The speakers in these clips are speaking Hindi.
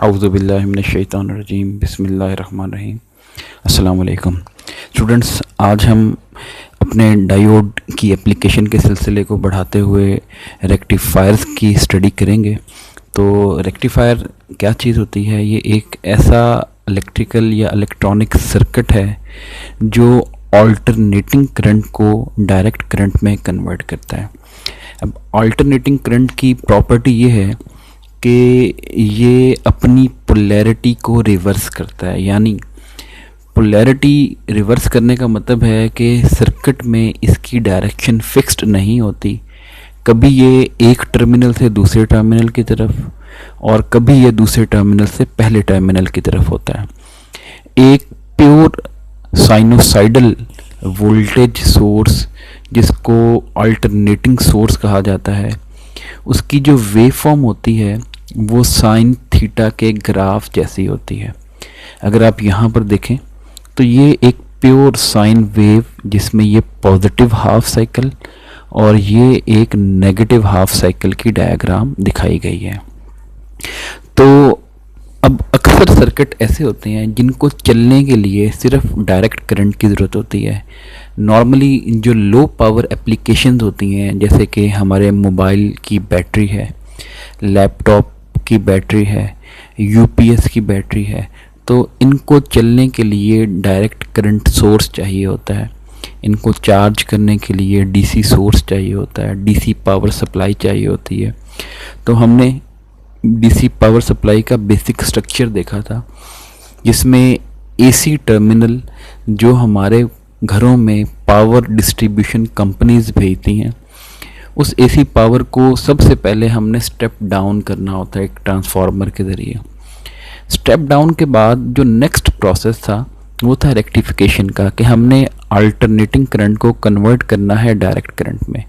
औज़ुबिल्लाहि मिनश्शैतानिर्रजीम बिस्मिल्लाहिर्रहमानिर्रहीम। अस्सलाम वालेकुम स्टूडेंट्स, आज हम अपने डायोड की एप्लीकेशन के सिलसिले को बढ़ाते हुए रेक्टिफायर्स की स्टडी करेंगे। तो रेक्टिफायर क्या चीज़ होती है? ये एक ऐसा इलेक्ट्रिकल या इलेक्ट्रॉनिक सर्किट है जो ऑल्टरनेटिंग करंट को डायरेक्ट करंट में कन्वर्ट करता है। अब ऑल्टरनेटिंग करंट की प्रॉपर्टी ये है कि ये अपनी पोलैरिटी को रिवर्स करता है। यानी पोलैरिटी रिवर्स करने का मतलब है कि सर्किट में इसकी डायरेक्शन फिक्स्ड नहीं होती। कभी ये एक टर्मिनल से दूसरे टर्मिनल की तरफ और कभी ये दूसरे टर्मिनल से पहले टर्मिनल की तरफ होता है। एक प्योर साइनोसाइडल वोल्टेज सोर्स, जिसको अल्टरनेटिंग सोर्स कहा जाता है, उसकी जो वेव फॉर्म होती है वो साइन थीटा के ग्राफ जैसी होती है। अगर आप यहाँ पर देखें तो ये एक प्योर साइन वेव, जिसमें ये पॉजिटिव हाफ साइकिल और ये एक नेगेटिव हाफ साइकिल की डायग्राम दिखाई गई है। तो अब अक्सर सर्किट ऐसे होते हैं जिनको चलने के लिए सिर्फ डायरेक्ट करंट की ज़रूरत होती है। नॉर्मली जो लो पावर एप्लीकेशंस होती हैं, जैसे कि हमारे मोबाइल की बैटरी है, लैपटॉप की बैटरी है, यूपीएस की बैटरी है, तो इनको चलने के लिए डायरेक्ट करंट सोर्स चाहिए होता है। इनको चार्ज करने के लिए डीसी सोर्स चाहिए होता है, डीसी पावर सप्लाई चाहिए होती है। तो हमने डीसी पावर सप्लाई का बेसिक स्ट्रक्चर देखा था, जिसमें एसी टर्मिनल जो हमारे घरों में पावर डिस्ट्रीब्यूशन कंपनीज भेजती हैं, उस एसी पावर को सबसे पहले हमने स्टेप डाउन करना होता है एक ट्रांसफार्मर के ज़रिए। स्टेप डाउन के बाद जो नेक्स्ट प्रोसेस था वो था रेक्टिफिकेशन का, कि हमने अल्टरनेटिंग करंट को कन्वर्ट करना है डायरेक्ट करंट में।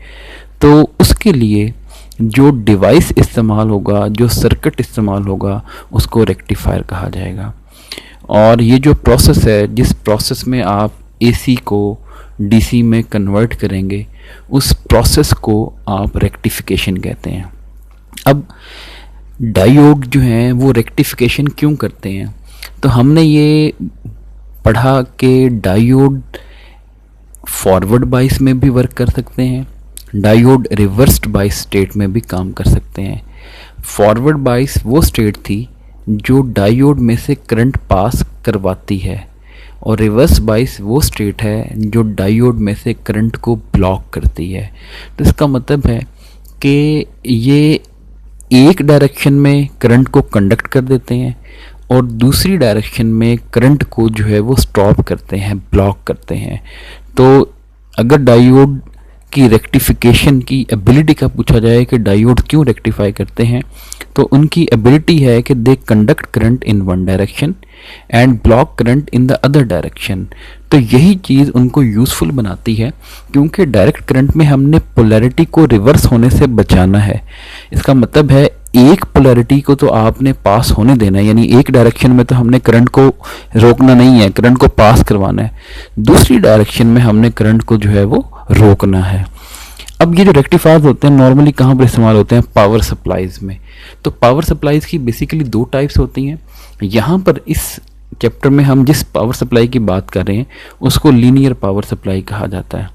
तो उसके लिए जो डिवाइस इस्तेमाल होगा, जो सर्किट इस्तेमाल होगा, उसको रेक्टिफायर कहा जाएगा। और ये जो प्रोसेस है, जिस प्रोसेस में आप एसी को डीसी में कन्वर्ट करेंगे, उस प्रोसेस को आप रेक्टिफिकेशन कहते हैं। अब डायोड जो हैं वो रेक्टिफिकेशन क्यों करते हैं? तो हमने ये पढ़ा कि डायोड फॉरवर्ड बाइस में भी वर्क कर सकते हैं, डायोड रिवर्स्ड बाइस स्टेट में भी काम कर सकते हैं। फॉरवर्ड बाइस वो स्टेट थी जो डायोड में से करंट पास करवाती है, और रिवर्स बाइस वो स्टेट है जो डायोड में से करंट को ब्लॉक करती है। तो इसका मतलब है कि ये एक डायरेक्शन में करंट को कंडक्ट कर देते हैं और दूसरी डायरेक्शन में करंट को जो है वो स्टॉप करते हैं, ब्लॉक करते हैं। तो अगर डायोड की रेक्टिफिकेशन की एबिलिटी का पूछा जाए कि डायोड क्यों रेक्टिफाई करते हैं, तो उनकी एबिलिटी है कि they conduct current in one direction and block current in the other direction. तो यही चीज़ उनको यूज़फुल बनाती है, क्योंकि डायरेक्ट करंट में हमने पोलैरिटी को रिवर्स होने से बचाना है। इसका मतलब है एक पोलैरिटी को तो आपने पास होने देना है, यानी एक डायरेक्शन में तो हमने करंट को रोकना नहीं है, करंट को पास करवाना है। दूसरी डायरेक्शन में हमने करंट को जो है वो रोकना है। अब ये जो रेक्टिफायर्स होते हैं नॉर्मली कहाँ पर इस्तेमाल होते हैं? पावर सप्लाईज में। तो पावर सप्लाईज की बेसिकली दो टाइप्स होती हैं। यहाँ पर इस चैप्टर में हम जिस पावर सप्लाई की बात कर रहे हैं उसको लीनियर पावर सप्लाई कहा जाता है,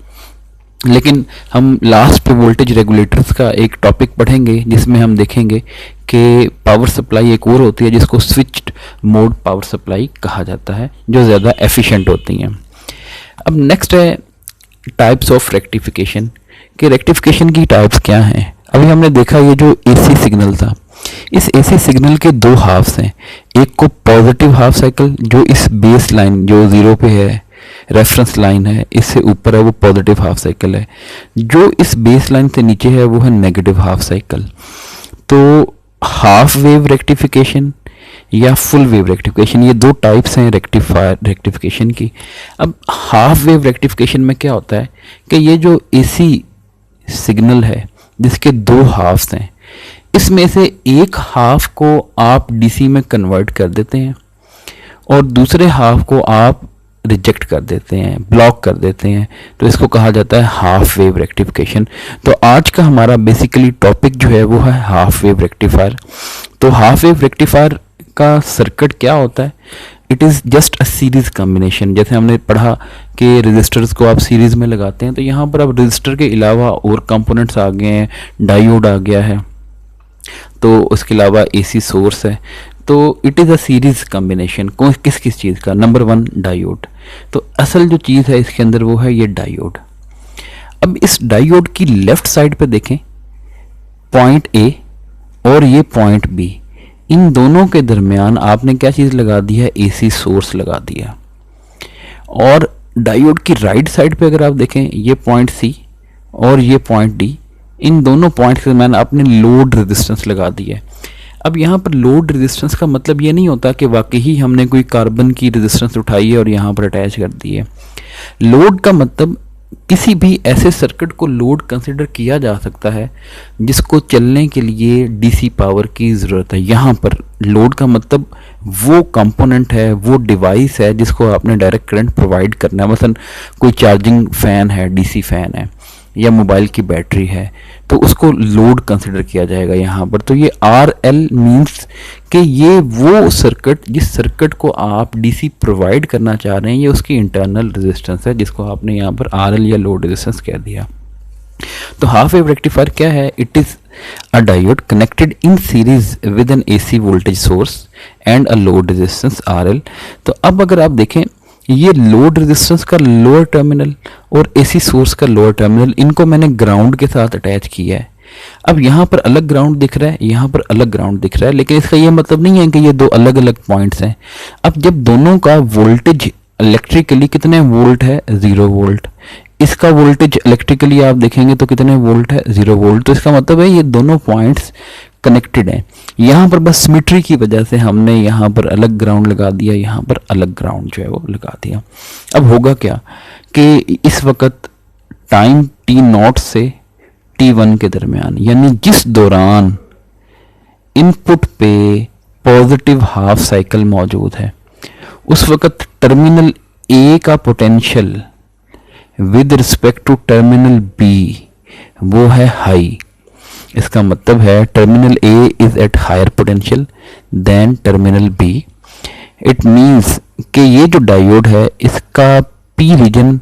लेकिन हम लास्ट पे वोल्टेज रेगुलेटर्स का एक टॉपिक पढ़ेंगे, जिसमें हम देखेंगे कि पावर सप्लाई एक और होती है जिसको स्विच्ड मोड पावर सप्लाई कहा जाता है, जो ज़्यादा एफिशिएंट होती हैं। अब नेक्स्ट है टाइप्स ऑफ रेक्टिफिकेशन, कि रेक्टिफिकेशन की टाइप्स क्या हैं। अभी हमने देखा ये जो एसी सिग्नल था, इस एसी सिग्नल के दो हाफ्स हैं। एक को पॉजिटिव हाफ साइकिल, जो इस बेस लाइन जो ज़ीरो पे है, रेफरेंस लाइन है, इससे ऊपर है, वो पॉजिटिव हाफ साइकिल है। जो इस बेस लाइन से नीचे है वो है नेगेटिव हाफ साइकिल। तो हाफ वेव रेक्टिफिकेशन या फुल वेव रेक्टिफिकेशन, ये दो टाइप्स हैं रेक्टिफिकेशन की। अब हाफ वेव रेक्टिफिकेशन में क्या होता है कि ये जो एसी सिग्नल है जिसके दो हाफ्स हैं, इसमें से एक हाफ को आप डीसी में कन्वर्ट कर देते हैं और दूसरे हाफ को आप रिजेक्ट कर देते हैं, ब्लॉक कर देते हैं। तो इसको कहा जाता है हाफ वेव रेक्टिफिकेशन। तो आज का हमारा बेसिकली टॉपिक जो है वो है हाफ वेव रेक्टिफायर। तो हाफ वेव रेक्टिफायर का सर्किट क्या होता है, it is just a series combination. जैसे हमने पढ़ा कि रजिस्टर्स को आप सीरीज में लगाते हैं, तो यहाँ पर अब रजिस्टर के अलावा और कंपोनेंट्स आ गए हैं, डायोड आ गया है, तो उसके अलावा एसी सोर्स है। तो it is a series combination किस किस चीज़ का, नंबर 1 डायोड। तो असल जो चीज़ है इसके अंदर वो है ये डायोड। अब इस डायोड की लेफ्ट साइड पे देखें, पॉइंट ए और ये पॉइंट बी, इन दोनों के दरमियान आपने क्या चीज़ लगा दी है, एसी सोर्स लगा दिया। और डायोड की राइट साइड पे अगर आप देखें, ये पॉइंट सी और ये पॉइंट डी, इन दोनों पॉइंट के दरमियान आपने लोड रेजिस्टेंस लगा दी है। अब यहाँ पर लोड रेजिस्टेंस का मतलब ये नहीं होता कि वाकई ही हमने कोई कार्बन की रेजिस्टेंस उठाई है और यहाँ पर अटैच कर दी है। लोड का मतलब किसी भी ऐसे सर्किट को लोड कंसिडर किया जा सकता है जिसको चलने के लिए डीसी पावर की ज़रूरत है। यहाँ पर लोड का मतलब वो कंपोनेंट है, वो डिवाइस है जिसको आपने डायरेक्ट करंट प्रोवाइड करना है। मसलन कोई चार्जिंग फ़ैन है, डीसी फ़ैन है, या मोबाइल की बैटरी है, तो उसको लोड कंसिडर किया जाएगा यहाँ पर। तो ये आर एल मीन्स कि ये वो सर्किट, जिस सर्किट को आप डीसी प्रोवाइड करना चाह रहे हैं, ये उसकी इंटरनल रेजिस्टेंस है, जिसको आपने यहाँ पर आर एल या लोड रेजिस्टेंस कह दिया। तो हाफ वेव रेक्टिफायर क्या है, it is a diode connected in series with N AC voltage source and a load resistance R L. तो अब अगर आप देखें, ये लोड रेजिस्टेंस का लोअर टर्मिनल और एसी सोर्स का लोअर टर्मिनल, इनको मैंने ग्राउंड के साथ अटैच किया है। अब यहाँ पर अलग ग्राउंड दिख रहा है, यहाँ पर अलग ग्राउंड दिख रहा है, लेकिन इसका ये मतलब नहीं है कि ये दो अलग अलग पॉइंट्स हैं। अब जब दोनों का वोल्टेज इलेक्ट्रिकली कितने वोल्ट है, 0 वोल्ट, इसका वोल्टेज इलेक्ट्रिकली आप देखेंगे तो कितने वोल्ट है, 0 वोल्ट। तो इसका मतलब है ये दोनों पॉइंट्स कनेक्टेड हैं। यहाँ पर बस सिमेट्री की वजह से हमने यहाँ पर अलग ग्राउंड लगा दिया, यहाँ पर अलग ग्राउंड जो है वो लगा दिया। अब होगा क्या कि इस वक्त टाइम t0 से t1 के दरमियान, यानी जिस दौरान इनपुट पे पॉजिटिव हाफ साइकिल मौजूद है, उस वक्त टर्मिनल ए का potential with respect to terminal B वो है हाई। इसका मतलब है terminal A is at higher potential than terminal B. It means कि ये जो डायोड है इसका पी रीजन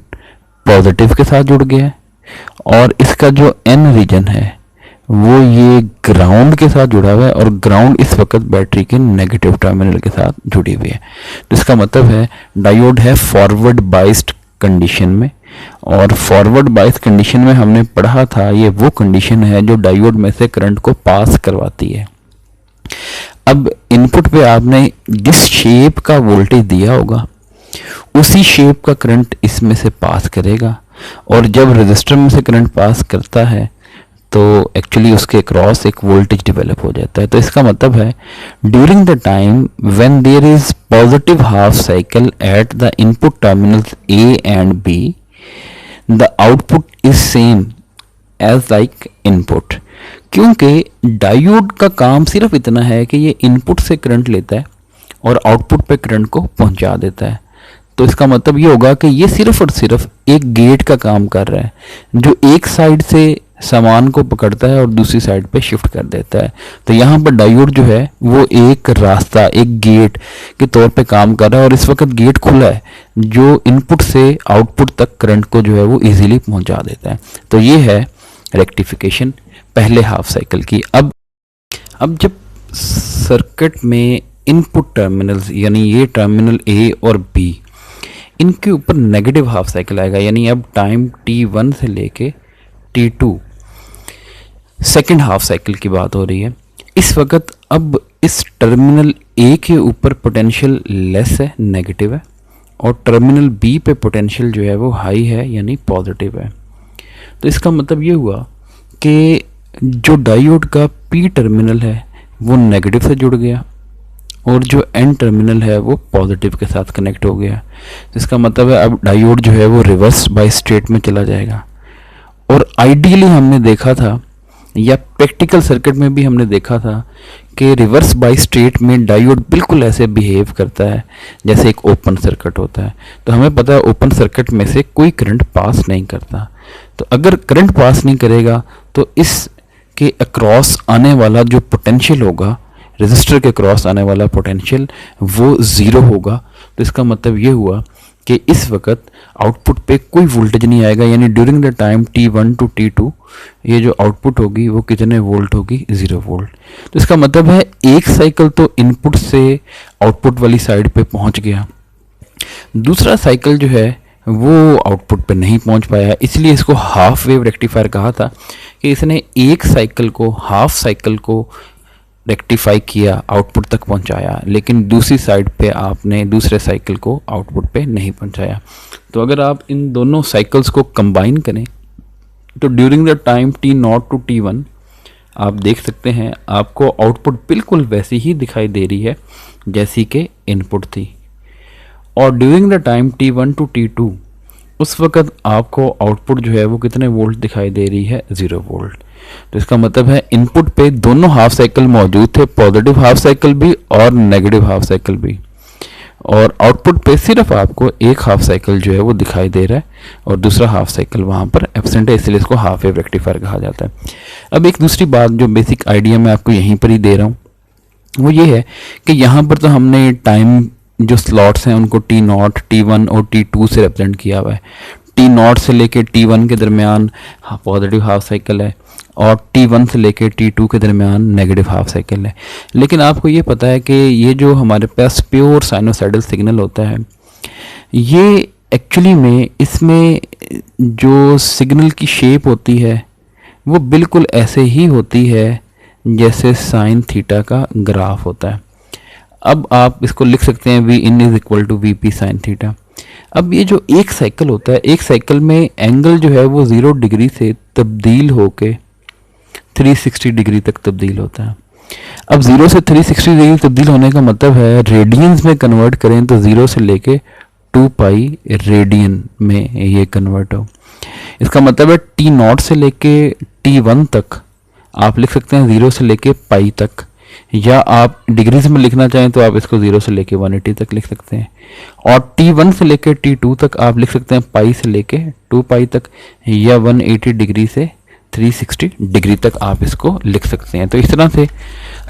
पॉजिटिव के साथ जुड़ गया है और इसका जो एन रीजन है वो ये ग्राउंड के साथ जुड़ा हुआ है, और ग्राउंड इस वक्त बैटरी के नेगेटिव टर्मिनल के साथ जुड़ी हुई है। तो इसका मतलब है डायोड है फॉरवर्ड बाइस्ड कंडीशन में, और फॉरवर्ड बाइस कंडीशन में हमने पढ़ा था ये वो कंडीशन है जो डायोड में से करंट को पास करवाती है। अब इनपुट पे आपने जिस शेप का वोल्टेज दिया होगा उसी शेप का करंट इसमें से पास करेगा, और जब रजिस्टर में से करंट पास करता है तो एक्चुअली उसके क्रॉस एक वोल्टेज डेवलप हो जाता है। तो इसका मतलब है during the time when there is positive half cycle at the input terminals A and B, the output is same as like input. क्योंकि डायोड का काम सिर्फ इतना है कि ये इनपुट से करंट लेता है और आउटपुट पे करंट को पहुंचा देता है। तो इसका मतलब ये होगा कि ये सिर्फ और सिर्फ एक गेट का काम कर रहा है जो एक साइड से सामान को पकड़ता है और दूसरी साइड पे शिफ्ट कर देता है। तो यहाँ पर डायोड जो है वो एक रास्ता, एक गेट के तौर पे काम कर रहा है, और इस वक्त गेट खुला है जो इनपुट से आउटपुट तक करंट को जो है वो इजीली पहुंचा देता है। तो ये है रेक्टिफिकेशन पहले हाफ साइकिल की। अब जब सर्किट में इनपुट टर्मिनल्स यानी ये टर्मिनल ए और बी, इनके ऊपर नेगेटिव हाफ साइकिल आएगा, यानी अब टाइम t1 से लेके t2 सेकेंड हाफ साइकिल की बात हो रही है। इस वक्त अब इस टर्मिनल ए के ऊपर पोटेंशियल लेस है, नेगेटिव है, और टर्मिनल बी पे पोटेंशियल जो है वो हाई है यानी पॉजिटिव है। तो इसका मतलब ये हुआ कि जो डायोड का पी टर्मिनल है वो नेगेटिव से जुड़ गया और जो एन टर्मिनल है वो पॉजिटिव के साथ कनेक्ट हो गया। इसका मतलब है अब डायोड जो है वो रिवर्स बाई स्टेट में चला जाएगा। और आइडियली हमने देखा था या प्रैक्टिकल सर्किट में भी हमने देखा था कि रिवर्स बाई स्टेट में डायोड बिल्कुल ऐसे बिहेव करता है जैसे एक ओपन सर्किट होता है। तो हमें पता है ओपन सर्किट में से कोई करंट पास नहीं करता। तो अगर करंट पास नहीं करेगा तो इस के अक्रॉस आने वाला जो पोटेंशियल होगा रजिस्टर के क्रॉस आने वाला पोटेंशियल वो ज़ीरो होगा। तो इसका मतलब ये हुआ कि इस वक्त आउटपुट पे कोई वोल्टेज नहीं आएगा, यानी during the time T1 to T2 ये जो आउटपुट होगी वो कितने वोल्ट होगी, 0 वोल्ट। तो इसका मतलब है एक साइकिल तो इनपुट से आउटपुट वाली साइड पे पहुंच गया, दूसरा साइकिल जो है वो आउटपुट पे नहीं पहुंच पाया, इसलिए इसको हाफ वेव रेक्टिफायर कहा था कि इसने एक साइकिल को, हाफ साइकिल को रेक्टिफाई किया, आउटपुट तक पहुंचाया, लेकिन दूसरी साइड पे आपने दूसरे साइकिल को आउटपुट पे नहीं पहुंचाया। तो अगर आप इन दोनों साइकिल्स को कंबाइन करें तो during the time T0 to T1 आप देख सकते हैं आपको आउटपुट बिल्कुल वैसी ही दिखाई दे रही है जैसी कि इनपुट थी, और during the time T1 to T2 उस वक्त आपको आउटपुट जो है वो कितने वोल्ट दिखाई दे रही है, 0 वोल्ट। तो इसका मतलब है इनपुट पे दोनों हाफ साइकिल मौजूद थे, पॉजिटिव हाफ साइकिल भी और नेगेटिव हाफ साइकिल भी, और आउटपुट पे सिर्फ आपको एक हाफ साइकिल जो है वो दिखाई दे रहा है और दूसरा हाफ साइकिल वहाँ पर एब्सेंट है, इसलिए इसको हाफ वेव रेक्टिफायर कहा जाता है। अब एक दूसरी बात जो बेसिक आइडिया मैं आपको यहीं पर ही दे रहा हूँ वो ये है कि यहाँ पर तो हमने टाइम जो स्लॉट्स हैं उनको T0, T1 और T2 से रिप्रेजेंट किया हुआ है। T0 से लेके T1 के दरमियान पॉजिटिव हाफ साइकिल है और T1 से लेके T2 के दरमियान नेगेटिव हाफ साइकिल है। लेकिन आपको ये पता है कि ये जो हमारे पास प्योर साइनोसाइडल सिग्नल होता है ये एक्चुअली में इसमें जो सिग्नल की शेप होती है वो बिल्कुल ऐसे ही होती है जैसे साइन थीटा का ग्राफ होता है। अब आप इसको लिख सकते हैं V in is equal to VP sine theta. अब ये जो एक साइकिल होता है, एक साइकिल में एंगल जो है वो 0 डिग्री से तब्दील होके 360 डिग्री तक तब्दील होता है। अब 0 से 360 डिग्री तब्दील होने का मतलब है रेडियंस में कन्वर्ट करें तो 0 से लेके 2 पाई रेडियन में ये कन्वर्ट हो। इसका मतलब है T0 से लेके T1 तक आप लिख सकते हैं 0 से लेके पाई तक, या आप डिग्रीज में लिखना चाहें तो आप इसको 0 से लेके 180 तक लिख सकते हैं, और T1 से लेके T2 तक आप लिख सकते हैं पाई से लेके 2 पाई तक, या 180 डिग्री से 360 डिग्री तक आप इसको लिख सकते हैं। तो इस तरह से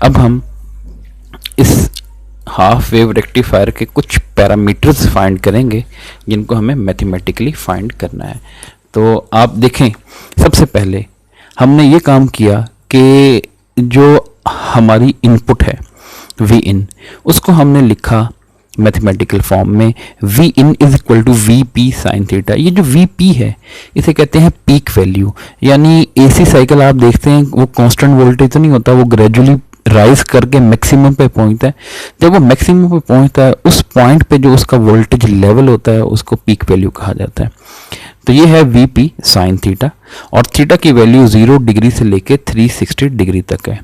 अब हम इस हाफ वेव रेक्टिफायर के कुछ पैरामीटर्स फाइंड करेंगे जिनको हमें मैथमेटिकली फाइंड करना है। तो आप देखें, सबसे पहले हमने ये काम किया कि जो हमारी इनपुट है V in, उसको हमने लिखा मैथमेटिकल फॉर्म में V in is equal to VP sine theta. ये जो VP है इसे कहते हैं पीक वैल्यू, यानी AC साइकिल आप देखते हैं वो कांस्टेंट वोल्टेज तो नहीं होता, वो ग्रेजुअली राइज करके मैक्सिमम पे पहुंचता है। जब वो मैक्सिमम पे पहुंचता है उस पॉइंट पे जो उसका वोल्टेज लेवल होता है उसको पीक वैल्यू कहा जाता है। तो ये है VP साइन थीटा, और थीटा की वैल्यू 0 डिग्री से लेके 360 डिग्री तक है।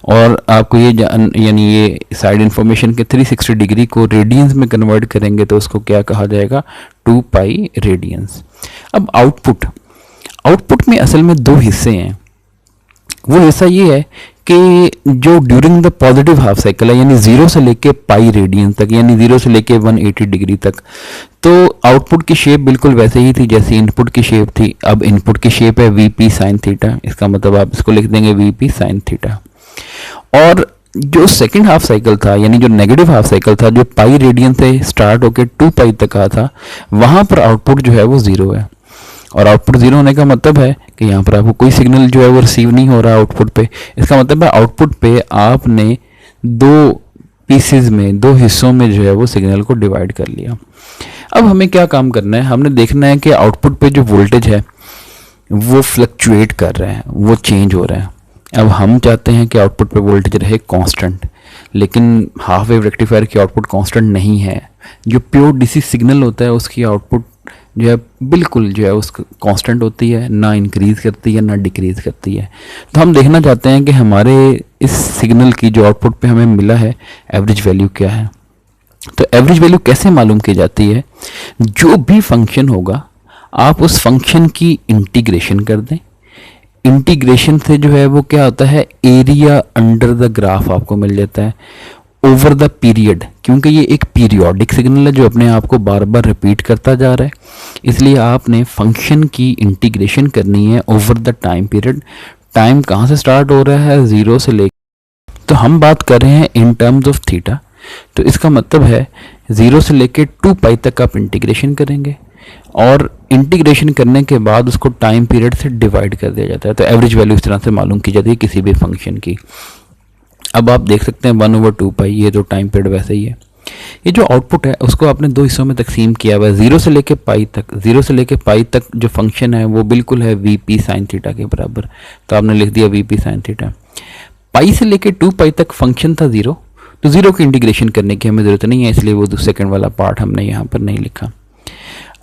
और आपको ये यानी ये साइड इन्फॉर्मेशन के 360 डिग्री को रेडियंस में कन्वर्ट करेंगे तो उसको क्या कहा जाएगा, 2 पाई रेडियंस। अब आउटपुट में असल में दो हिस्से हैं। वो हिस्सा ये है कि जो during the positive half cycle है, यानी 0 से लेके पाई रेडियन तक, यानी 0 से लेके 180 डिग्री तक, तो आउटपुट की शेप बिल्कुल वैसे ही थी जैसे इनपुट की शेप थी। अब इनपुट की शेप है VP साइन थीटा, इसका मतलब आप इसको लिख देंगे VP साइन थीटा। और जो सेकंड हाफ साइकिल था, यानी जो नेगेटिव हाफ साइकिल था, जो पाई रेडियन से स्टार्ट होकर 2 पाई तक आ था, वहां पर आउटपुट जो है वो 0 है। और आउटपुट 0 होने का मतलब है कि यहाँ पर आपको कोई सिग्नल जो है वो रिसीव नहीं हो रहा आउटपुट पे। इसका मतलब है आउटपुट पे आपने 2 पीसेज में, 2 हिस्सों में जो है वो सिग्नल को डिवाइड कर लिया। अब हमें क्या काम करना है, हमने देखना है कि आउटपुट पे जो वोल्टेज है वो फ्लक्चुएट कर रहे हैं, वो चेंज हो रहा है। अब हम चाहते हैं कि आउटपुट पे वोल्टेज रहे कांस्टेंट, लेकिन हाफ वेव रेक्टिफायर की आउटपुट कांस्टेंट नहीं है। जो प्योर डीसी सिग्नल होता है उसकी आउटपुट जो है बिल्कुल जो है उसका कांस्टेंट होती है, ना इंक्रीज करती है ना डिक्रीज करती है। तो हम देखना चाहते हैं कि हमारे इस सिग्नल की जो आउटपुट पे हमें मिला है एवरेज वैल्यू क्या है। तो एवरेज वैल्यू कैसे मालूम की जाती है, जो भी फंक्शन होगा आप उस फंक्शन की इंटीग्रेशन कर दें। इंटीग्रेशन से जो है वो क्या होता है, एरिया अंडर द ग्राफ आपको मिल जाता है ओवर द पीरियड, क्योंकि ये एक पीरियोडिक सिग्नल है जो अपने आप को बार बार रिपीट करता जा रहा है, इसलिए आपने फंक्शन की इंटीग्रेशन करनी है over the time period. Time कहाँ से स्टार्ट हो रहा है, 0 से लेकर तो हम बात कर रहे हैं इन टर्म्स ऑफ थीटा, तो इसका मतलब है 0 से लेके 2 पाई तक आप इंटीग्रेशन करेंगे और इंटीग्रेशन करने के बाद उसको टाइम पीरियड से डिवाइड कर दिया जाता है। तो एवरेज वैल्यू इस तरह से मालूम की जाती है किसी भी फंक्शन की। अब आप देख सकते हैं 1/2 पाई, ये जो टाइम पीरियड वैसे ही है। ये जो आउटपुट है उसको आपने दो हिस्सों में तकसीम किया हुआ है, 0 से लेके पाई तक। 0 से लेके पाई तक जो फंक्शन है वो बिल्कुल है वीपी साइन थीटा के बराबर, तो आपने लिख दिया वीपी साइन थीटा। पाई से लेके 2 पाई तक फंक्शन था 0, तो 0 की इंटीग्रेशन करने की हमें ज़रूरत नहीं है, इसलिए वो सेकंड वाला पार्ट हमने यहाँ पर नहीं लिखा।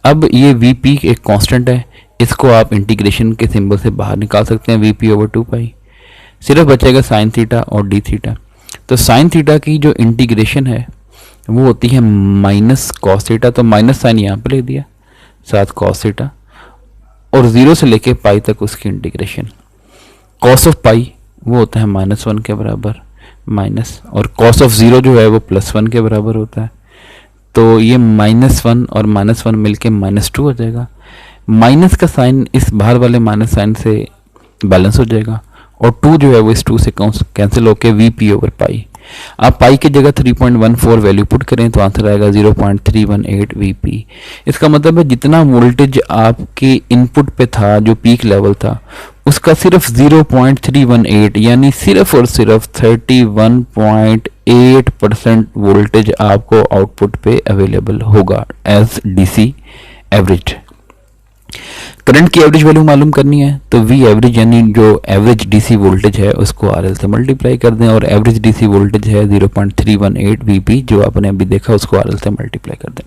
अब ये वीपी एक कांस्टेंट है, इसको आप इंटीग्रेशन के सिंबल से बाहर निकाल सकते हैं, वीपी/2 पाई। सिर्फ बचेगा साइन थीटा और डी थीटा। तो साइन थीटा की जो इंटीग्रेशन है वो होती है माइनस कॉस थीटा, तो माइनस साइन यहाँ पर लिख दिया, साथ कॉस थीटा, और 0 से लेके पाई तक उसकी इंटीग्रेशन। कॉस ऑफ पाई वो होता है -1 के बराबर माइनस, और कॉस ऑफ 0 जो है वो +1 के बराबर होता है। तो ये -1 और -1 मिलके -2 हो जाएगा। माइनस का साइन इस बाहर वाले माइनस साइन से बैलेंस हो जाएगा, और 2 जो है वो इस 2 से कैंसिल होकर वीपी/पाई। आप पाई की जगह 3.14 वैल्यू पुट करें तो आंसर आएगा 0.318 वीपी। इसका मतलब है जितना वोल्टेज आपके इनपुट पे था, जो पीक लेवल था, उसका सिर्फ 0.318 यानी सिर्फ और सिर्फ 31.8% वोल्टेज आपको आउटपुट पे अवेलेबल होगा एज डीसी एवरेज। करंट की एवरेज वैल्यू मालूम करनी है तो वी एवरेज यानी जो एवरेज डीसी वोल्टेज है उसको आरएल से मल्टीप्लाई कर दें, और एवरेज डीसी वोल्टेज है 0.318 वीपी, जो आपने अभी देखा उसको आरएल से मल्टीप्लाई कर दें।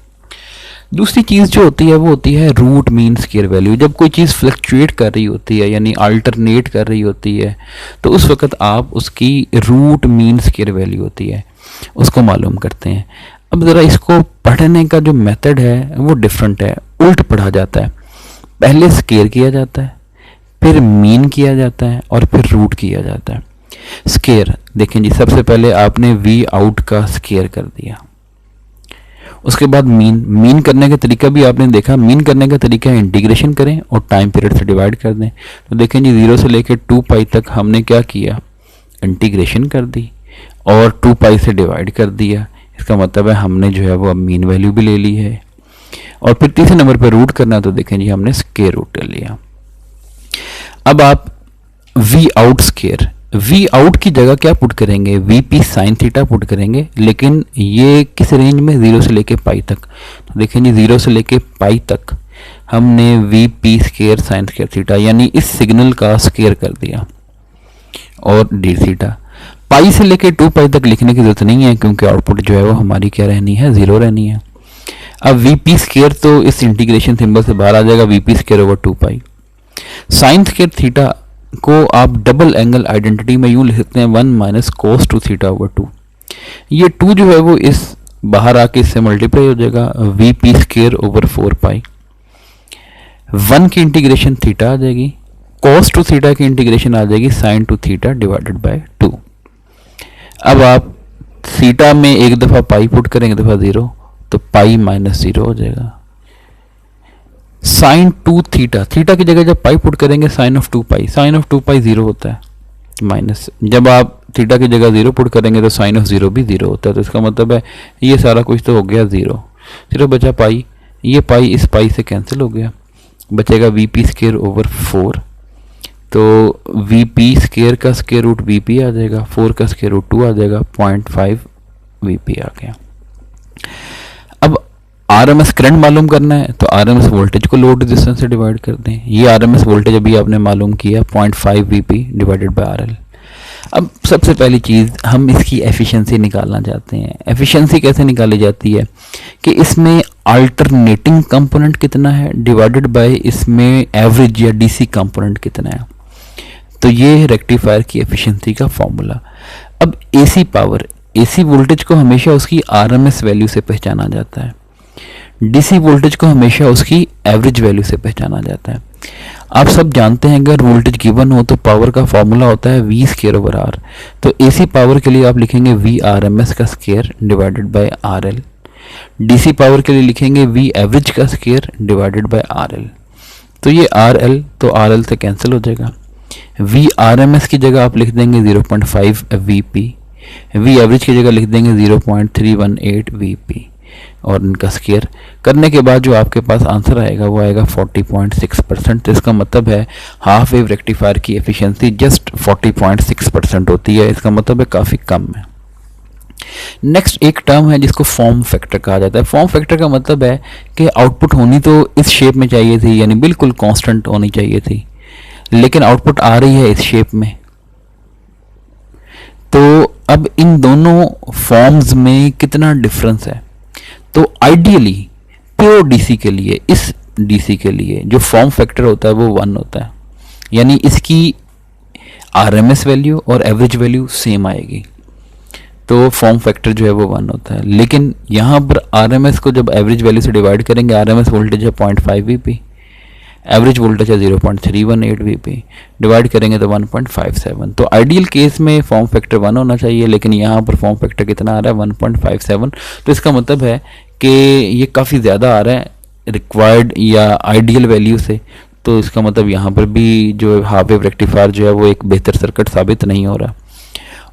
दूसरी चीज़ जो होती है वो होती है रूट मीन स्क्वायर वैल्यू। जब कोई चीज़ फ्लक्चुएट कर रही होती है यानी अल्टरनेट कर रही होती है तो उस वक्त आप उसकी रूट मीन स्क्वायर वैल्यू होती है उसको मालूम करते हैं। अब ज़रा इसको पढ़ने का जो मेथड है वो डिफरेंट है, उल्ट पढ़ा जाता है। पहले स्क्वायर किया जाता है, फिर मीन किया जाता है और फिर रूट किया जाता है। स्क्वायर देखें जी, सबसे पहले आपने वी आउट का स्क्वायर कर दिया, उसके बाद मीन करने का तरीका भी आपने देखा। मीन करने का तरीका है इंटीग्रेशन करें और टाइम पीरियड से डिवाइड कर दें। तो देखें जी 0 से लेकर 2 पाई तक हमने क्या किया, इंटीग्रेशन कर दी और 2 पाई से डिवाइड कर दिया। इसका मतलब है हमने जो है वो अब मीन वैल्यू भी ले ली है। और फिर तीसरे नंबर पर रूट करना, तो देखें जी हमने स्क्वायर रूट कर लिया। अब आप V out square, V out की जगह क्या पुट करेंगे, वीपी साइन थीटा पुट करेंगे, लेकिन ये किस रेंज में, 0 से लेके पाई तक। तो देखें जी 0 से लेके पाई तक हमने VP square sine square theta यानी इस सिग्नल का स्क्वायर कर दिया और डी थीटा। पाई से लेके 2 पाई तक लिखने की जरूरत नहीं है क्योंकि आउटपुट जो है वो हमारी क्या रहनी है, 0 रहनी है। अब वीपी स्क्वायर तो इस इंटीग्रेशन सिंबल से बाहर आ जाएगा, VP square over 2 pi. Sine square theta को आप डबल एंगल आइडेंटिटी में यूं लिख सकते हैं 1 माइनस कोस 2 थीटा ओवर 2। ये 2 जो है वो इस बाहर आके इससे मल्टीप्लाई हो जाएगा, वीपी स्क्वायर ओवर 4 पाई। 1 की इंटीग्रेशन थीटा आ जाएगी, कोस 2 थीटा की इंटीग्रेशन आ जाएगी साइन 2 थीटा डिवाइडेड बाय 2। अब आप थीटा में एक दफ़ा पाई पुट करेंगे, एक दफ़ा 0, तो पाई -0 हो जाएगा। साइन 2 थीटा, थीटा की जगह जब पाई पुट करेंगे sine of 2 pi, sine of 2 pi 0 होता है माइनस, जब आप थीटा की जगह 0 पुट करेंगे तो साइन ऑफ 0 भी 0 होता है। तो इसका मतलब है ये सारा कुछ तो हो गया 0, सिर्फ बचा पाई। ये पाई इस पाई से कैंसिल हो गया, बचेगा वीपी स्क्वायर ओवर 4। तो वीपी स्क्वायर का स्क्वायर रूट वीपी आ जाएगा, 4 का स्क्वायर रूट 2 आ जाएगा, 0.5 वीपी आ गया। अब आरएमएस करंट मालूम करना है तो आरएमएस वोल्टेज को लोड रेजिस्टेंस से डिवाइड कर दें। ये आरएमएस वोल्टेज अभी आपने मालूम किया 0.5 वीपी डिवाइडेड बाय आरएल। अब सबसे पहली चीज़ हम इसकी एफिशिएंसी निकालना चाहते हैं। एफिशिएंसी कैसे निकाली जाती है कि इसमें अल्टरनेटिंग कंपोनेंट कितना है डिवाइडेड बाय इसमें एवरेज या डीसी कंपोनेंट कितना है। तो ये है रेक्टिफायर की एफिशिएंसी का फॉर्मूला। अब एसी पावर, एसी वोल्टेज को हमेशा उसकी आरएमएस वैल्यू से पहचाना जाता है, डीसी वोल्टेज को हमेशा उसकी एवरेज वैल्यू से पहचाना जाता है। आप सब जानते हैं अगर वोल्टेज गिवन हो तो पावर का फॉर्मूला होता है वी स्क्वायर ओवर आर। तो एसी पावर के लिए आप लिखेंगे वी आरएमएस का square divided by RL. DC power के लिए लिखेंगे वी एवरेज का स्क्वायर डिवाइडेड बाय आरएल। तो ये आरएल तो आरएल से कैंसिल हो जाएगा। वी आरएमएस की जगह आप लिख देंगे 0.5 वीपी वी एवरेज की जगह लिख देंगे 0.318 वीपी और इनका स्केयर करने के बाद जो आपके पास आंसर आएगा वो आएगा 40.6%। तो इसका मतलब है हाफ वेव रेक्टिफायर की एफिशिएंसी जस्ट 40.6% होती है। इसका मतलब है काफ़ी कम है। नेक्स्ट एक टर्म है जिसको फॉर्म फैक्टर कहा जाता है। फॉर्म फैक्टर का मतलब है कि आउटपुट होनी तो इस शेप में चाहिए थी, यानी बिल्कुल कांस्टेंट होनी चाहिए थी, लेकिन आउटपुट आ रही है इस शेप में। तो अब इन दोनों फॉर्म्स में कितना डिफरेंस है? तो आइडियली प्योर डीसी के लिए, इस डीसी के लिए जो फॉर्म फैक्टर होता है वो 1 होता है, यानी इसकी आरएमएस वैल्यू और एवरेज वैल्यू सेम आएगी, तो फॉर्म फैक्टर जो है वो 1 होता है। लेकिन यहाँ पर आरएमएस को जब एवरेज वैल्यू से डिवाइड करेंगे, आरएमएस वोल्टेज है 0.5 वीपी, एवरेज वोल्टेज है 0.318 वीपी, डिवाइड करेंगे तो 1.57। तो आइडियल केस में फॉर्म फैक्टर 1 होना चाहिए, लेकिन यहाँ पर फॉर्म फैक्टर कितना आ रहा है? 1.57। तो इसका मतलब है कि ये काफ़ी ज़्यादा आ रहा है रिक्वायर्ड या आइडियल वैल्यू से। तो इसका मतलब यहाँ पर भी जो हाफ वेव रेक्टिफायर जो है वो एक बेहतर सर्किट साबित नहीं हो रहा।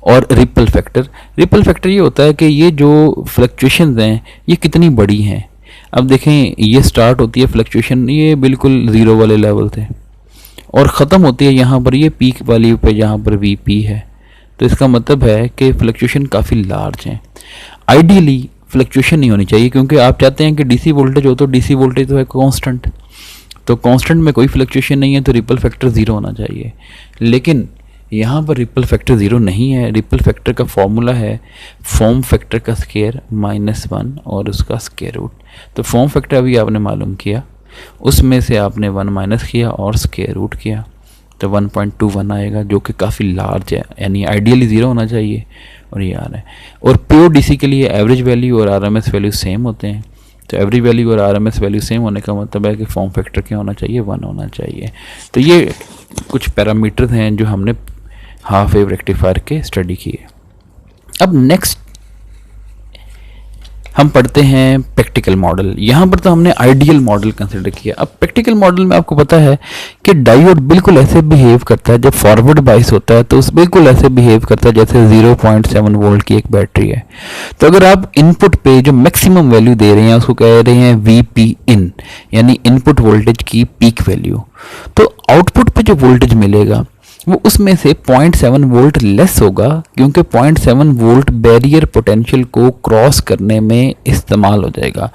और रिपल फैक्टर ये होता है कि ये जो फ्लक्चुएशंस हैं ये कितनी बड़ी हैं। अब देखें, ये स्टार्ट होती है फ्लक्चुएशन, ये बिल्कुल ज़ीरो वाले लेवल थे, और ख़त्म होती है यहाँ पर ये पीक वाली पे जहाँ पर वीपी है। तो इसका मतलब है कि फ्लक्चुएशन काफ़ी लार्ज हैं। आइडियली फ्लक्चुएशन नहीं होनी चाहिए, क्योंकि आप चाहते हैं कि डीसी वोल्टेज हो, तो डीसी वोल्टेज तो है कांस्टेंट, तो कांस्टेंट में कोई फ्लक्चुएशन नहीं है, तो रिपल फैक्टर 0 होना चाहिए। लेकिन यहाँ पर रिपल फैक्टर 0 नहीं है। रिपल फैक्टर का फॉर्मूला है फॉर्म फैक्टर का स्केयर -1 और उसका स्केयर रूट। तो फॉर्म फैक्टर अभी आपने मालूम किया, उसमें से आपने 1 माइनस किया और स्केयर रूट किया, तो 1.21 आएगा, जो कि काफ़ी लार्ज है, यानी आइडियली 0 होना चाहिए और ये आ रहा है। और प्योर डीसी के लिए एवरेज वैल्यू और आरएमएस वैल्यू सेम होते हैं। तो एवरेज वैल्यू और आरएमएस वैल्यू सेम होने का मतलब है कि फॉर्म फैक्टर क्या होना चाहिए? 1 होना चाहिए। तो ये कुछ पैरामीटर्स हैं जो हमने हाफ वेव रेक्टिफायर के स्टडी किए। अब नेक्स्ट हम पढ़ते हैं प्रैक्टिकल मॉडल। यहाँ पर तो हमने आइडियल मॉडल कंसिडर किया। अब प्रैक्टिकल मॉडल में आपको पता है कि डायोड बिल्कुल ऐसे बिहेव करता है, जब फॉरवर्ड बाइस होता है तो उस बिल्कुल ऐसे बिहेव करता है जैसे 0.7 वोल्ट की एक बैटरी है। तो अगर आप इनपुट पे जो मैक्सिमम वैल्यू दे रहे हैं उसको कह रहे हैं वीपी इन, यानी इनपुट वोल्टेज की पीक वैल्यू, तो आउटपुट पे जो वोल्टेज मिलेगा वो उसमें से 0.7 वोल्ट लेस होगा, क्योंकि 0.7 वोल्ट बैरियर पोटेंशियल को क्रॉस करने में इस्तेमाल हो जाएगा।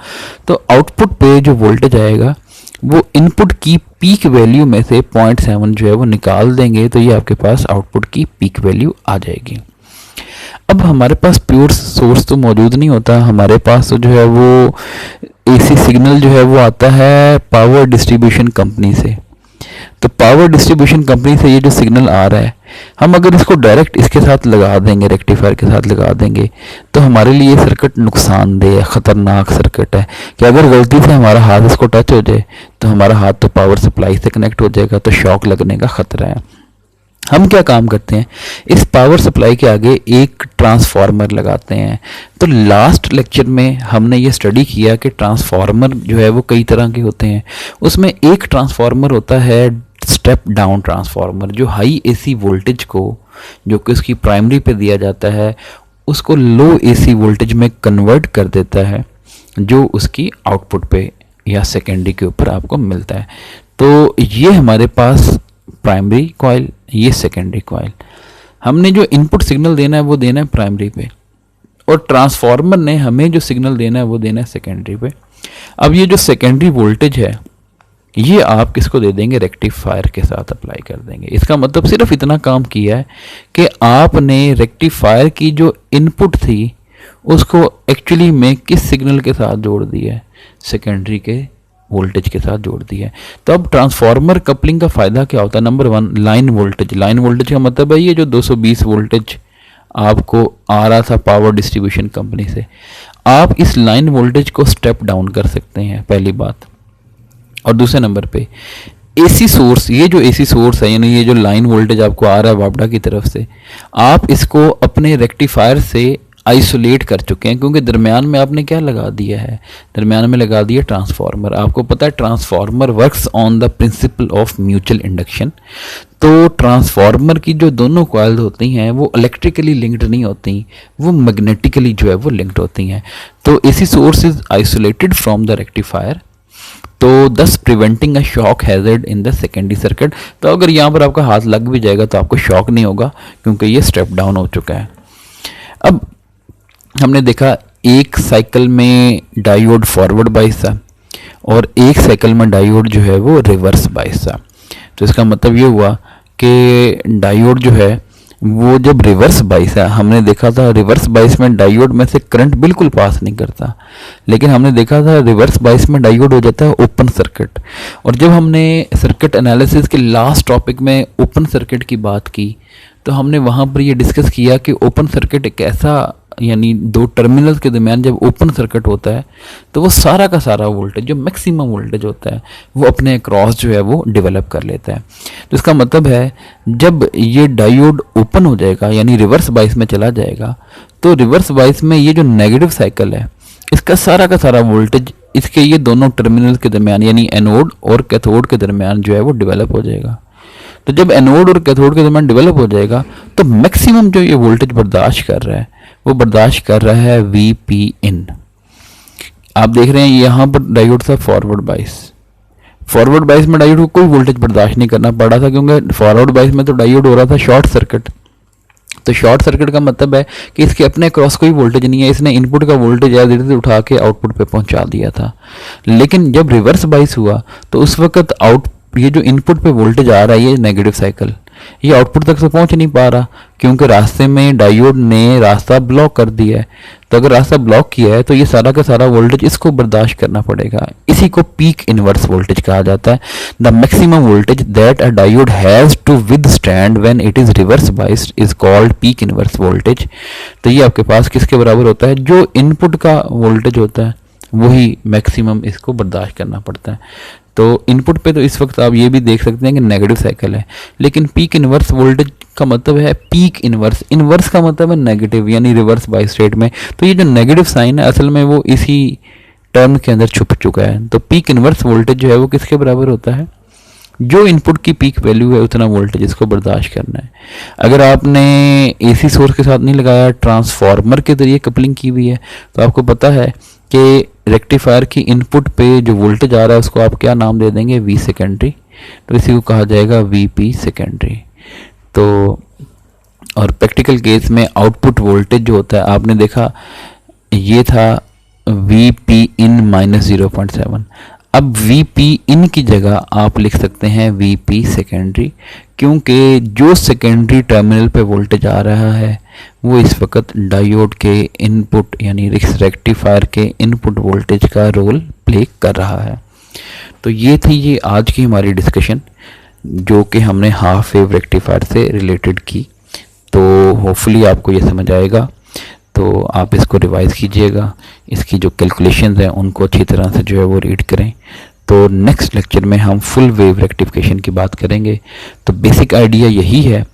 तो आउटपुट पे जो वोल्टेज आएगा वो इनपुट की पीक वैल्यू में से 0.7 जो है वो निकाल देंगे, तो ये आपके पास आउटपुट की पीक वैल्यू आ जाएगी। अब हमारे पास प्योर सोर्स तो मौजूद नहीं होता, हमारे पास तो जो है वो एसी सिग्नल जो है वो आता है पावर डिस्ट्रीब्यूशन कंपनी से। तो पावर डिस्ट्रीब्यूशन कंपनी से ये जो सिग्नल आ रहा है, हम अगर इसको डायरेक्ट इसके साथ लगा देंगे, रेक्टिफायर के साथ लगा देंगे, तो हमारे लिए सर्किट नुकसानदेह है, ख़तरनाक सर्किट है कि अगर गलती से हमारा हाथ इसको टच हो जाए तो हमारा हाथ तो पावर सप्लाई से कनेक्ट हो जाएगा, तो शॉक लगने का ख़तरा है। हम क्या काम करते हैं, इस पावर सप्लाई के आगे एक ट्रांसफार्मर लगाते हैं। तो लास्ट लेक्चर में हमने ये स्टडी किया कि ट्रांसफार्मर जो है वो कई तरह के होते हैं। उसमें एक ट्रांसफार्मर होता है स्टेप डाउन ट्रांसफार्मर, जो हाई एसी वोल्टेज को, जो कि उसकी प्राइमरी पे दिया जाता है, उसको लो एसी वोल्टेज में कन्वर्ट कर देता है, जो उसकी आउटपुट पे या सेकेंडरी के ऊपर आपको मिलता है। तो ये हमारे पास प्राइमरी कॉइल, ये सेकेंडरी कॉइल। हमने जो इनपुट सिग्नल देना है वो देना है प्राइमरी पे, और ट्रांसफार्मर ने हमें जो सिग्नल देना है वो देना है सेकेंडरी पे। अब ये जो सेकेंडरी वोल्टेज है ये आप किसको दे देंगे? रेक्टिफायर के साथ अप्लाई कर देंगे। इसका मतलब सिर्फ इतना काम किया है कि आपने रेक्टिफायर की जो इनपुट थी उसको एक्चुअली में किस सिग्नल के साथ जोड़ दिया है? सेकेंडरी के वोल्टेज के साथ जोड़ दिया है। तो अब ट्रांसफार्मर कपलिंग का फ़ायदा क्या होता है? Number 1, line voltage. Line voltage का मतलब है ये जो 220 वोल्टेज आपको आ रहा था पावर डिस्ट्रीब्यूशन कंपनी से, आप इस लाइन वोल्टेज को स्टेप डाउन कर सकते हैं, पहली बात। और दूसरे नंबर पे एसी सोर्स, ये जो एसी सोर्स है, यानी ये जो लाइन वोल्टेज आपको आ रहा है वापडा की तरफ से, आप इसको अपने रेक्टिफायर से आइसोलेट कर चुके हैं, क्योंकि दरमियान में आपने क्या लगा दिया है? दरमियान में लगा दिया ट्रांसफार्मर। आपको पता है transformer works on the principle of mutual induction. तो ट्रांसफार्मर की जो दोनों कॉइल्स होती हैं वो इलेक्ट्रिकली लिंक्ड नहीं होती, वो मैग्नेटिकली जो है वो लिंक्ड होती हैं। तो AC source is isolated from the rectifier, तो दस preventing a shock hazard in the secondary circuit. तो अगर यहाँ पर आपका हाथ लग भी जाएगा तो आपको शॉक नहीं होगा, क्योंकि ये स्टेप डाउन हो चुका है। अब हमने देखा एक साइकिल में डायोड फॉरवर्ड बाइस था और एक साइकिल में डायोड जो है वो रिवर्स बाइस था। तो इसका मतलब ये हुआ कि डायोड जो है वो जब रिवर्स बाइस है, हमने देखा था रिवर्स बाइस में डायोड में से करंट बिल्कुल पास नहीं करता, लेकिन हमने देखा था रिवर्स बाइस में डायोड हो जाता है ओपन सर्किट। और जब हमने सर्किट एनालिसिस के लास्ट टॉपिक में ओपन सर्किट की बात की, तो हमने वहाँ पर ये डिस्कस किया कि ओपन सर्किट एक ऐसा, यानी दो टर्मिनल्स के दरमियान जब ओपन सर्किट होता है तो वो सारा का सारा वोल्टेज, जो मैक्सिमम वोल्टेज होता है, वो अपने क्रॉस जो है वो डेवलप कर लेता है। तो इसका मतलब है जब ये डायोड ओपन हो जाएगा, यानी रिवर्स बाइस में चला जाएगा, तो रिवर्स बाइस में ये जो नेगेटिव साइकिल है, इसका सारा का सारा वोल्टेज इसके ये दोनों टर्मिनल के दरमियान, यानी एनोड और कैथोड के दरमियान जो है वो डेवलप हो जाएगा। तो जब एनोड और कैथोड के दरमियान डेवलप हो जाएगा तो मैक्सिमम जो ये वोल्टेज बर्दाश्त कर रहा है वो बर्दाश्त कर रहा है वी इन। आप देख रहे हैं यहाँ पर डायोड था फॉरवर्ड बाइस, फॉरवर्ड बाइस में डायोड को कोई वोल्टेज बर्दाश्त नहीं करना पड़ा था, क्योंकि फॉरवर्ड बाइस में तो डायोड हो रहा था शॉर्ट सर्किट। तो शॉर्ट सर्किट का मतलब है कि इसके अपने क्रॉस कोई वोल्टेज नहीं है, इसने इनपुट का वोल्टेज धीरे धीरे उठा के आउटपुट पे पहुंचा दिया था। लेकिन जब रिवर्स बाइस हुआ तो उस वक्त ये जो इनपुट पे वोल्टेज आ रहा है, ये नेगेटिव साइकिल, ये आउटपुट तक तो पहुंच नहीं पा रहा, क्योंकि रास्ते में डायोड ने रास्ता ब्लॉक कर दिया है। तो अगर रास्ता ब्लॉक किया है तो ये सारा का सारा वोल्टेज इसको बर्दाश्त करना पड़ेगा। इसी को पीक इनवर्स वोल्टेज कहा जाता है। The maximum voltage that a diode has to withstand when it is reverse biased is called peak inverse voltage. तो ये आपके पास किसके बराबर होता है, जो इनपुट का वोल्टेज होता है वही मैक्सिमम इसको बर्दाश्त करना पड़ता है। तो इनपुट पे तो इस वक्त आप ये भी देख सकते हैं कि नेगेटिव साइकिल है, लेकिन पीक इनवर्स वोल्टेज का मतलब है पीक इनवर्स, इनवर्स का मतलब है नेगेटिव, यानी रिवर्स बाइस स्टेट में। तो ये जो नेगेटिव साइन है असल में वो इसी टर्म के अंदर छुप चुका है। तो पीक इनवर्स वोल्टेज जो है वो किसके बराबर होता है, जो इनपुट की पीक वैल्यू है उतना वोल्टेज इसको बर्दाश्त करना है। अगर आपने एसी सोर्स के साथ नहीं लगाया, ट्रांसफार्मर के जरिए कपलिंग की हुई है, तो आपको पता है कि रेक्टिफायर की इनपुट पे जो वोल्टेज आ रहा है उसको आप क्या नाम दे देंगे, वी सेकेंडरी। तो इसी को कहा जाएगा वीपी सेकेंडरी। तो और प्रैक्टिकल केस में आउटपुट वोल्टेज जो होता है आपने देखा ये था वीपी इन -0.7। अब वीपी इन की जगह आप लिख सकते हैं वीपी सेकेंडरी, क्योंकि जो सेकेंडरी टर्मिनल पे वोल्टेज आ रहा है वो इस वक्त डायोड के इनपुट यानी रेक्टिफायर के इनपुट वोल्टेज का रोल प्ले कर रहा है। तो ये थी ये आज की हमारी डिस्कशन, जो कि हमने हाफ वेव रेक्टिफायर से रिलेटेड की। तो होपफुली आपको ये समझ आएगा, तो आप इसको रिवाइज़ कीजिएगा, इसकी जो कैलकुलेशंस हैं उनको अच्छी तरह से जो है वो रीड करें। तो नेक्स्ट लेक्चर में हम फुल वेव रेक्टिफिकेशन की बात करेंगे। तो बेसिक आइडिया यही है,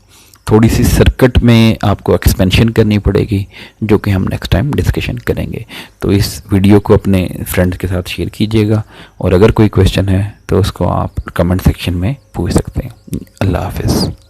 थोड़ी सी सर्किट में आपको एक्सपेंशन करनी पड़ेगी, जो कि हम नेक्स्ट टाइम डिस्कशन करेंगे। तो इस वीडियो को अपने फ्रेंड्स के साथ शेयर कीजिएगा, और अगर कोई क्वेश्चन है तो उसको आप कमेंट सेक्शन में पूछ सकते हैं। अल्लाह हाफिज़।